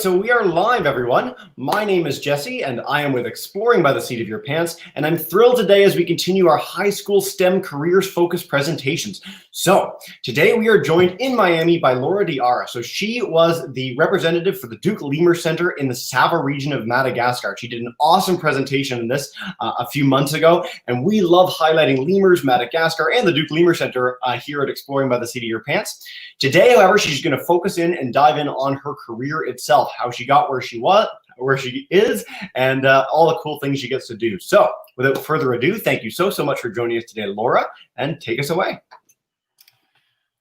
so we are live, everyone. My name is Jesse, and I am with Exploring by the Seat of Your Pants, and I'm thrilled today as we continue our high school STEM careers-focused presentations. So today we are joined in Miami by Laura Diarra. So she was the representative for the Duke Lemur Center in the Sava region of Madagascar. She did an awesome presentation in this a few months ago, and we love highlighting lemurs, Madagascar, and the Duke Lemur Center here at Exploring by the Seat of Your Pants. Today, however, she's going to focus in and dive in on her career itself, how she got where she was, where she is, and all the cool things she gets to do. So without further ado, thank you so much for joining us today, Laura, and take us away.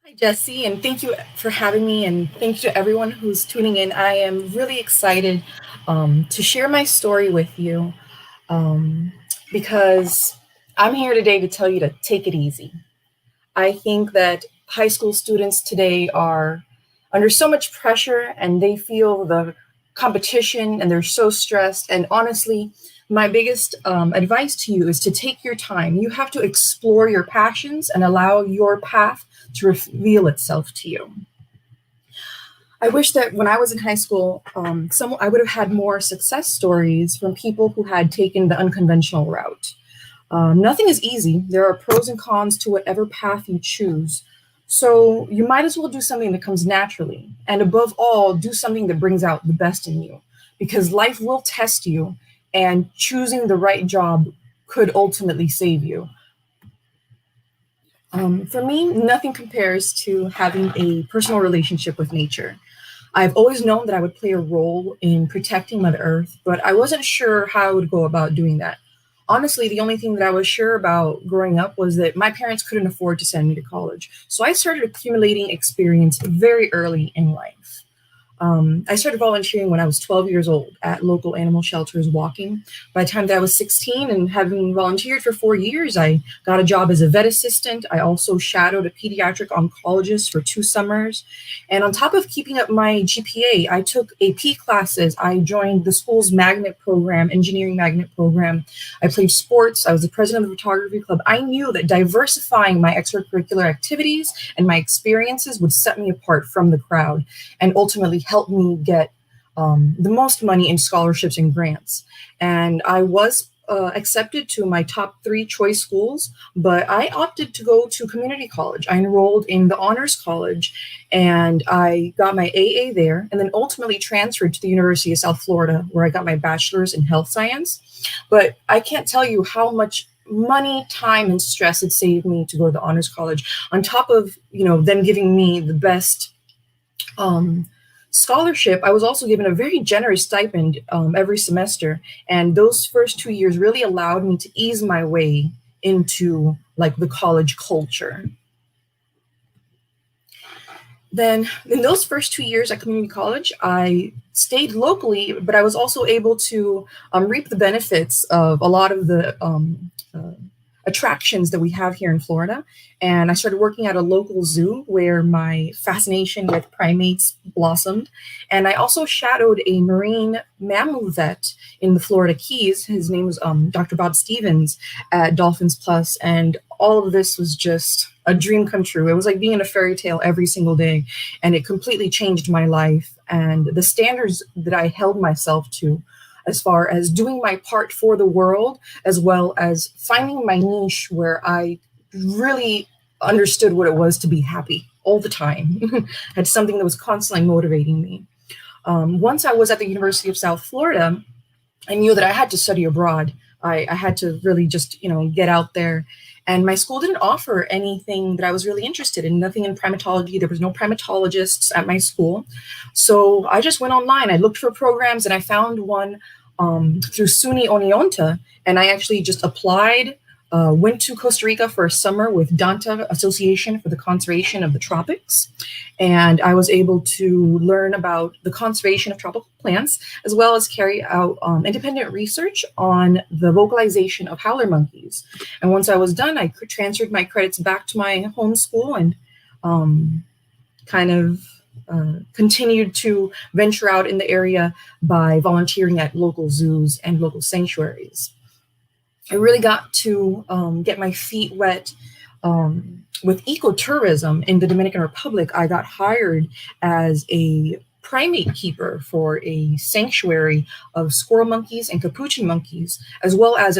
Hi, Jesse, and thank you for having me, and thank you to everyone who's tuning in. I am really excited to share my story with you because I'm here today to tell you to take it easy. I think that high school students today are under so much pressure and they feel the competition and they're so stressed. And honestly, my biggest advice to you is to take your time. You have to explore your passions and allow your path to reveal itself to you. I wish that when I was in high school, I would have had more success stories from people who had taken the unconventional route. Nothing is easy. There are pros and cons to whatever path you choose. So you might as well do something that comes naturally. And above all, do something that brings out the best in you, because life will test you and choosing the right job could ultimately save you. For me, nothing compares to having a personal relationship with nature. I've always known that I would play a role in protecting Mother Earth, but I wasn't sure how I would go about doing that. Honestly, the only thing that I was sure about growing up was that my parents couldn't afford to send me to college. So I started accumulating experience very early in life. I started volunteering when I was 12 years old at local animal shelters walking. By the time that I was 16 and having volunteered for 4 years, I got a job as a vet assistant. I also shadowed a pediatric oncologist for 2 summers. And on top of keeping up my GPA, I took AP classes. I joined the school's magnet program, engineering magnet program. I played sports. I was the president of the photography club. I knew that diversifying my extracurricular activities and my experiences would set me apart from the crowd and ultimately help me get the most money in scholarships and grants. And I was accepted to my top 3 choice schools, but I opted to go to community college. I enrolled in the Honors College and I got my AA there, and then ultimately transferred to the University of South Florida, where I got my bachelor's in health science. But I can't tell you how much money, time, and stress it saved me to go to the Honors College, on top of, them giving me the best scholarship. I was also given a very generous stipend every semester. And those first 2 years really allowed me to ease my way into the college culture. Then in those first 2 years at community college, I stayed locally, but I was also able to reap the benefits of a lot of the attractions that we have here in Florida. And I started working at a local zoo where my fascination with primates blossomed. And I also shadowed a marine mammal vet in the Florida Keys. His name was Dr. Bob Stevens at Dolphins Plus. And all of this was just a dream come true. It was like being in a fairy tale every single day. And it completely changed my life and the standards that I held myself to, as far as doing my part for the world, as well as finding my niche where I really understood what it was to be happy all the time. Had something that was constantly motivating me. Once I was at the University of South Florida, I knew that I had to study abroad. I had to really just, get out there. And my school didn't offer anything that I was really interested in, nothing in primatology. There was no primatologists at my school. So I just went online. I looked for programs and I found one through SUNY Oneonta. And I actually just applied, went to Costa Rica for a summer with DANTA, Association for the Conservation of the Tropics. And I was able to learn about the conservation of tropical plants, as well as carry out independent research on the vocalization of howler monkeys. And once I was done, I transferred my credits back to my home school and continued to venture out in the area by volunteering at local zoos and local sanctuaries. I really got to get my feet wet with ecotourism in the Dominican Republic. I got hired as a primate keeper for a sanctuary of squirrel monkeys and capuchin monkeys, as well as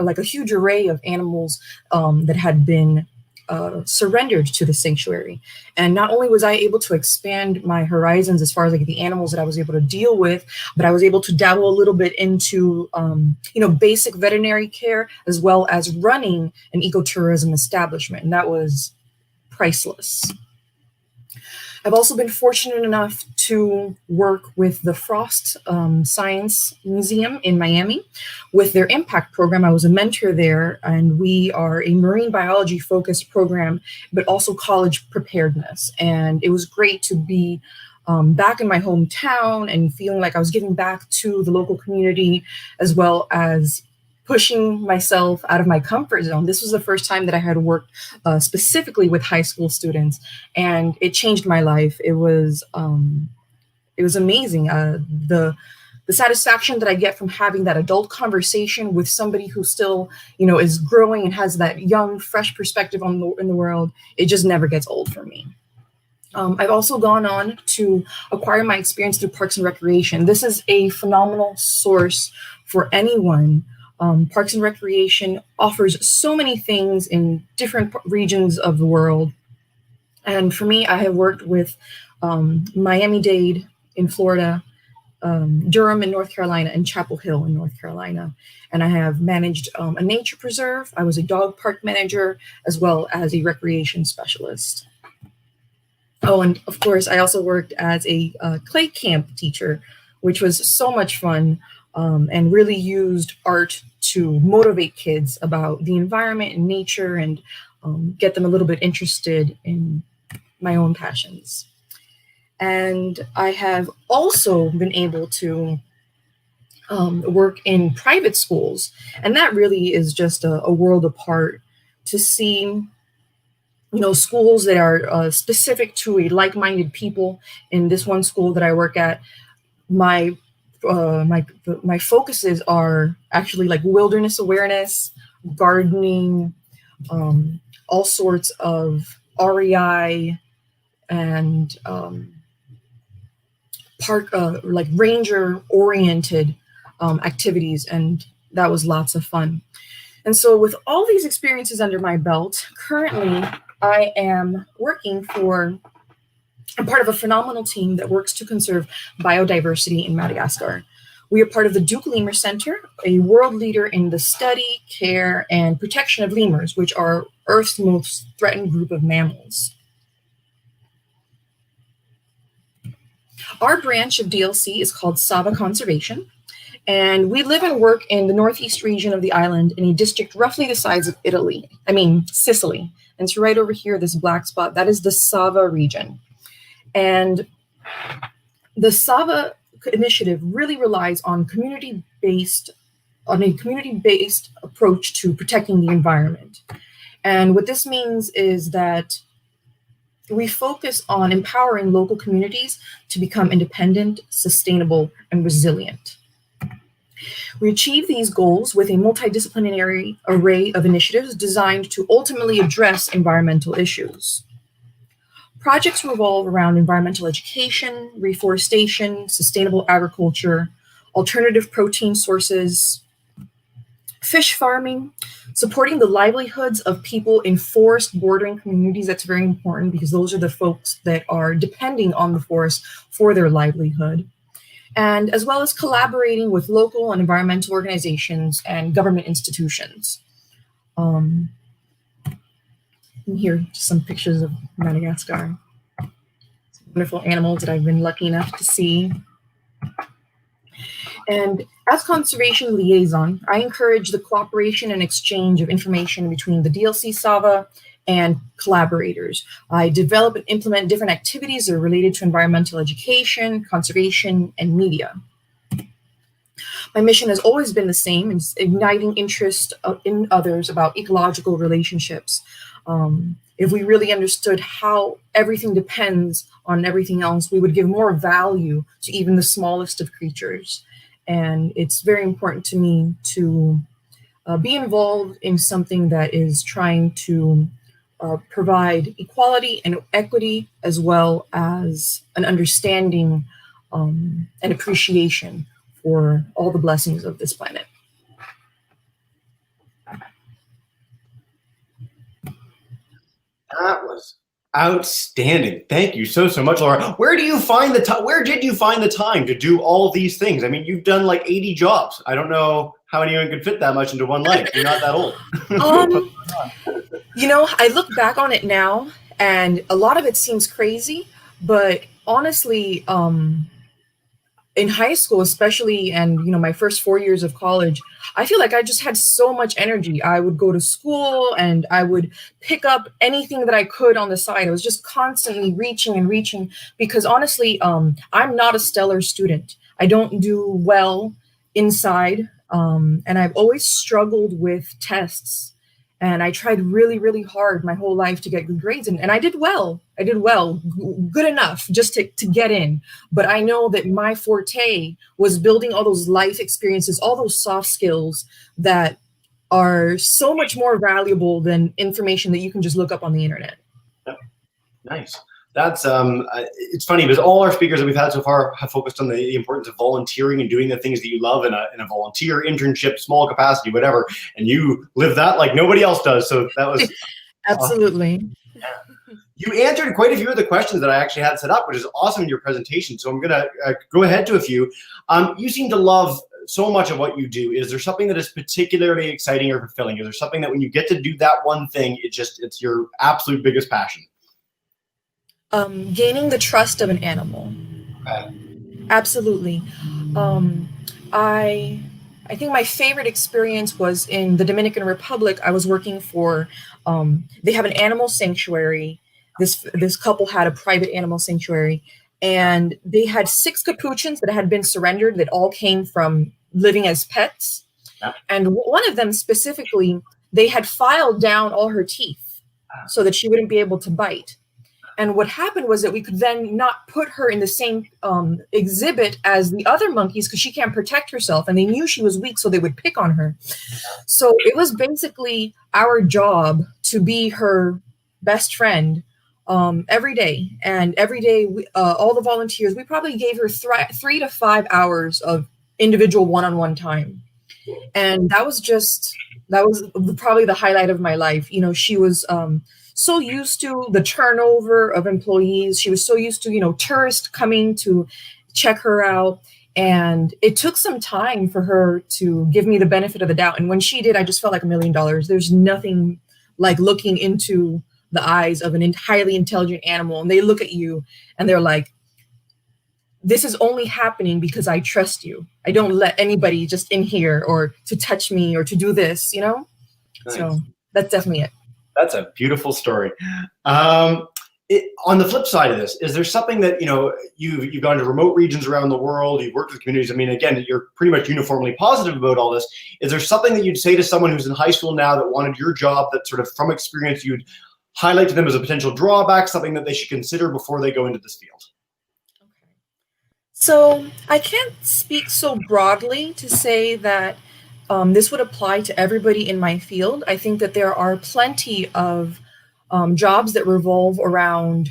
like a huge array of animals that had been surrendered to the sanctuary. And not only was I able to expand my horizons as far as like the animals that I was able to deal with, but I was able to dabble a little bit into basic veterinary care, as well as running an ecotourism establishment, and that was priceless. I've also been fortunate enough to work with the Frost Science Museum in Miami with their impact program. I was a mentor there, and we are a marine biology focused program, but also college preparedness. And it was great to be back in my hometown and feeling like I was giving back to the local community, as well as pushing myself out of my comfort zone. This was the first time that I had worked specifically with high school students, and it changed my life. It was amazing. The satisfaction that I get from having that adult conversation with somebody who still, is growing and has that young, fresh perspective in the world, it just never gets old for me. I've also gone on to acquire my experience through Parks and Recreation. This is a phenomenal source for anyone. Parks and Recreation offers so many things in different regions of the world. And for me, I have worked with Miami-Dade in Florida, Durham in North Carolina, and Chapel Hill in North Carolina. And I have managed a nature preserve. I was a dog park manager, as well as a recreation specialist. Oh, and of course, I also worked as a clay camp teacher, which was so much fun. And really used art to motivate kids about the environment and nature, and get them a little bit interested in my own passions. And I have also been able to work in private schools, and that really is just a world apart to see schools that are specific to a like-minded people. In this one school that I work at, my focuses are actually like wilderness awareness, gardening, all sorts of REI, and park like ranger oriented activities, and that was lots of fun. And so with all these experiences under my belt, currently I am working I'm part of a phenomenal team that works to conserve biodiversity in Madagascar. We are part of the Duke Lemur Center, a world leader in the study, care, and protection of lemurs, which are Earth's most threatened group of mammals. Our branch of DLC is called Sava Conservation, and we live and work in the northeast region of the island in a district roughly the size of Sicily. And so right over here, this black spot, that is the Sava region. And the Sava initiative really relies on a community-based approach to protecting the environment. And what this means is that we focus on empowering local communities to become independent, sustainable, and resilient. We achieve these goals with a multidisciplinary array of initiatives designed to ultimately address environmental issues. Projects revolve around environmental education, reforestation, sustainable agriculture, alternative protein sources, fish farming, supporting the livelihoods of people in forest bordering communities. That's very important because those are the folks that are depending on the forest for their livelihood. And as well as collaborating with local and environmental organizations and government institutions. And here, some pictures of Madagascar. Some wonderful animals that I've been lucky enough to see. And as conservation liaison, I encourage the cooperation and exchange of information between the DLC Sava and collaborators. I develop and implement different activities that are related to environmental education, conservation, and media. My mission has always been the same, it's igniting interest in others about ecological relationships. If we really understood how everything depends on everything else, we would give more value to even the smallest of creatures. And it's very important to me to be involved in something that is trying to provide equality and equity, as well as an understanding and appreciation for all the blessings of this planet. That was outstanding. Thank you so much, Laura. Where do you find the time? Where did you find the time to do all these things? I mean, you've done like 80 jobs. I don't know how anyone could fit that much into one life. You're not that old. You know, I look back on it now, and a lot of it seems crazy, but honestly, in high school especially, and my first 4 years of college, I feel like I just had so much energy. I would go to school and I would pick up anything that I could on the side. I was just constantly reaching and reaching, because honestly, I'm not a stellar student. I don't do well inside, and I've always struggled with tests. And I tried really, really hard my whole life to get good grades. And I did well. I did well, good enough just to get in. But I know that my forte was building all those life experiences, all those soft skills that are so much more valuable than information that you can just look up on the internet. Nice. That's it's funny because all our speakers that we've had so far have focused on the importance of volunteering and doing the things that you love in a volunteer internship, small capacity, whatever. And you live that like nobody else does. So that was absolutely. You answered quite a few of the questions that I actually had set up, which is awesome in your presentation. So I'm gonna go ahead to a few. You seem to love so much of what you do. Is there something that is particularly exciting or fulfilling? Is there something that when you get to do that one thing, it's your absolute biggest passion? Gaining the trust of an animal. Absolutely. I think my favorite experience was in the Dominican Republic. I was working for, they have an animal sanctuary. This couple had a private animal sanctuary, and they had 6 capuchins that had been surrendered that all came from living as pets. Yeah. And one of them specifically, they had filed down all her teeth so that she wouldn't be able to bite. And what happened was that we could then not put her in the same exhibit as the other monkeys because she can't protect herself. And they knew she was weak, so they would pick on her. So it was basically our job to be her best friend every day. And every day, all the volunteers, we probably gave her 3 to 5 hours of individual one-on-one time. And that was probably the highlight of my life. She was so used to the turnover of employees. She was so used to, tourists coming to check her out. And it took some time for her to give me the benefit of the doubt. And when she did, I just felt like $1 million. There's nothing like looking into the eyes of an highly intelligent animal. And they look at you and they're like, this is only happening because I trust you. I don't let anybody just in here or to touch me or to do this, Nice. So that's definitely it. That's a beautiful story. On the flip side of this, is there something that, you've gone to remote regions around the world, you've worked with communities. I mean, again, you're pretty much uniformly positive about all this. Is there something that you'd say to someone who's in high school now that wanted your job that sort of from experience you'd highlight to them as a potential drawback, something that they should consider before they go into this field? Okay. So I can't speak so broadly to say that this would apply to everybody in my field. I think that there are plenty of jobs that revolve around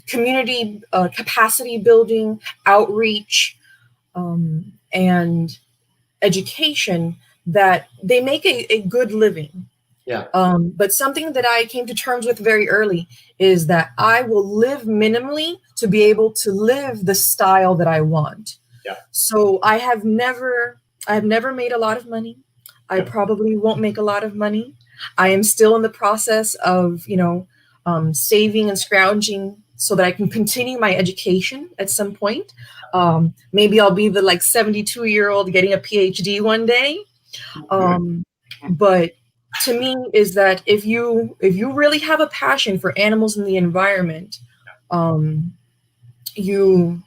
community capacity building, outreach, and education that they make a good living. Yeah. But something that I came to terms with very early is that I will live minimally to be able to live the style that I want. Yeah. So I've never made a lot of money. I probably won't make a lot of money. I am still in the process of, saving and scrounging so that I can continue my education at some point. Maybe I'll be the 72-year-old getting a PhD one day. But to me is that if you really have a passion for animals and the environment, you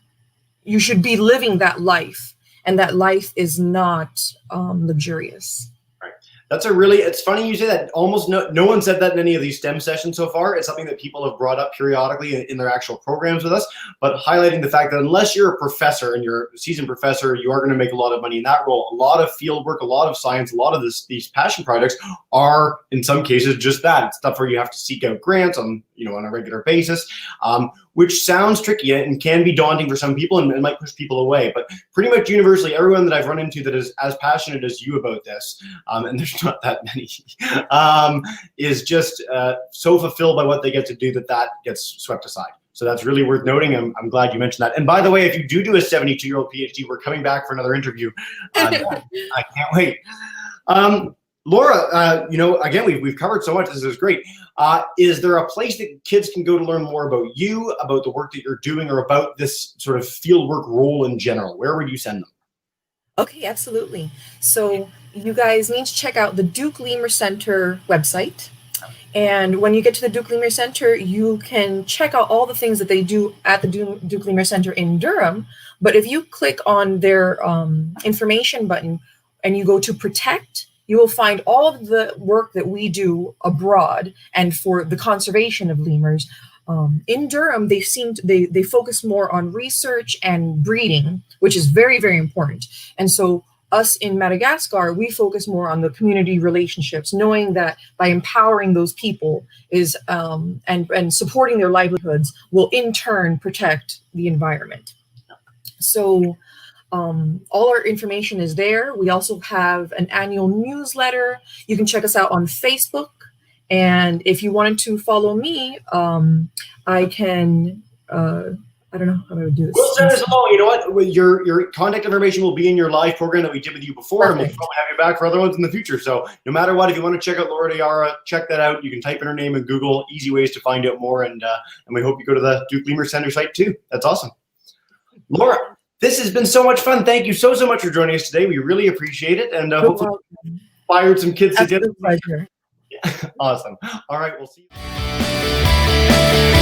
should be living that life. And that life is not luxurious. Right. It's funny you say that. Almost no one said that in any of these STEM sessions so far. It's something that people have brought up periodically in their actual programs with us, but highlighting the fact that unless you're a professor and you're a seasoned professor, you are going to make a lot of money in that role. A lot of field work, a lot of science, a lot of these passion projects are in some cases just that. It's stuff where you have to seek out grants on a regular basis, which sounds tricky and can be daunting for some people and might push people away. But pretty much universally, everyone that I've run into that is as passionate as you about this, and there's not that many, is just so fulfilled by what they get to do that gets swept aside. So that's really worth noting. I'm glad you mentioned that. And by the way, if you do a 72-year-old PhD, we're coming back for another interview. I can't wait. Laura, again, we've covered so much. This is great. Is there a place that kids can go to learn more about you, about the work that you're doing, or about this sort of fieldwork role in general? Where would you send them? Okay, absolutely. So you guys need to check out the Duke Leamer Center website. And when you get to the Duke Leamer Center, you can check out all the things that they do at the Duke Leamer Center in Durham. But if you click on their information button and you go to Protect, you will find all of the work that we do abroad and for the conservation of lemurs. In Durham, they focus more on research and breeding, which is very, very important. And so us in Madagascar, we focus more on the community relationships, knowing that by empowering those people and supporting their livelihoods will in turn protect the environment. So all our information is there. We also have an annual newsletter. You can check us out on Facebook. And if you wanted to follow me, I can, I don't know how to do this. We'll send us along. You know what? Your contact information will be in your live program that we did with you before. Perfect. And we'll probably have you back for other ones in the future. So no matter what, if you want to check out Laura Diarra, check that out. You can type in her name in Google. Easy ways to find out more. And we hope you go to the Duke Leamer Center site too. That's awesome. Laura, this has been so much fun. Thank you so much for joining us today. We really appreciate it. And hopefully inspired some kids to do it. Pleasure. Yeah. Awesome. All right. We'll see you.